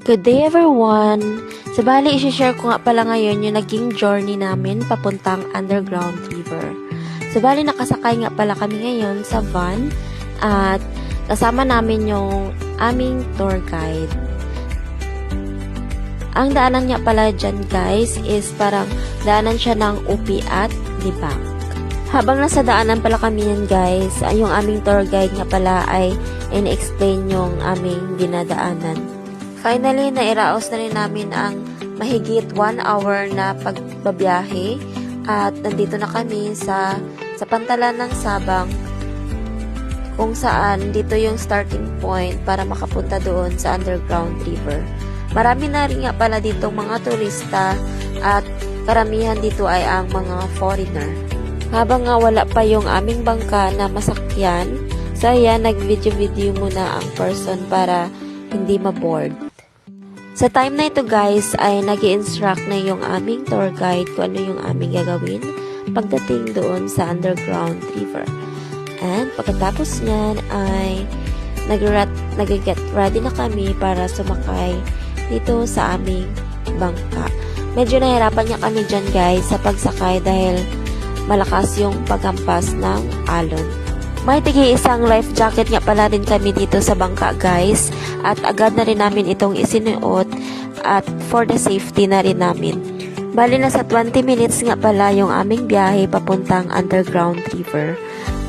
Good day everyone! So bali, isi-share ko nga pala ngayon yung naging journey namin papuntang Underground River. So bali, nakasakay nga pala kami ngayon sa van at kasama namin yung aming tour guide. Ang daanan nga pala dyan guys is parang daanan siya ng Upi at Libak. Habang nasa daanan pala kami yan guys, yung aming tour guide nga pala ay in-explain yung aming dinadaanan. Finally, nairaos na rin namin ang mahigit 1 hour na pagbabiyahe at nandito na kami sa pantalan ng Sabang kung saan dito yung starting point para makapunta doon sa Underground River. Marami na rin nga pala dito mga turista at karamihan dito ay ang mga foreigner. Habang nga wala pa yung aming bangka na masakyan, so ayan, nag-video-video muna ang person para hindi ma-board. Sa time na ito guys ay nag-i-instruct na yung aming tour guide kung ano yung aming gagawin pagdating doon sa Underground River. And pagkatapos niyan ay nag-get ready na kami para sumakay dito sa aming bangka. Medyo nahirapan niya kami dyan guys sa pagsakay dahil malakas yung paghampas ng alon. May tigi-isang life jacket nga pala din kami dito sa bangka guys at agad na rin namin itong isinuot at for the safety na rin namin. Bali na sa 20 minutes nga pala yung aming biyahe papuntang Underground River.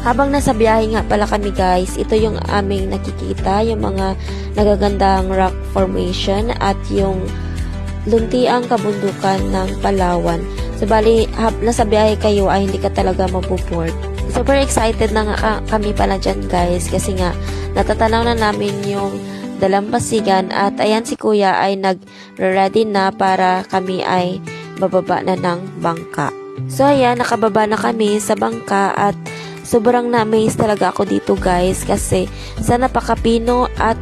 Habang nasa biyahe nga pala kami guys, ito yung aming nakikita, yung mga nagagandang rock formation at yung luntiang kabundukan ng Palawan. So bali, nasa biyahe kayo ay hindi ka talaga mabuboard. Super excited na nga kami pala dyan guys kasi nga natatanaw na namin yung dalampasigan at ayan si kuya ay nag-ready na para kami ay bababa na ng bangka. So ayan, nakababa na kami sa bangka at sobrang na-amaze talaga ako dito guys kasi sa napakapino at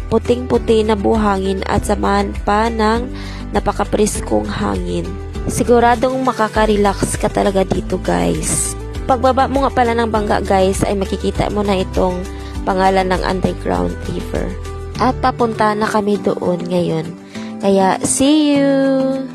puting-puti na buhangin at samahan pa ng napakapriskong hangin. Siguradong makaka-relax ka talaga dito guys. Pagbaba mo nga pala ng bangka guys ay makikita mo na itong pangalan ng Underground River. At papunta na kami doon ngayon. Kaya see you!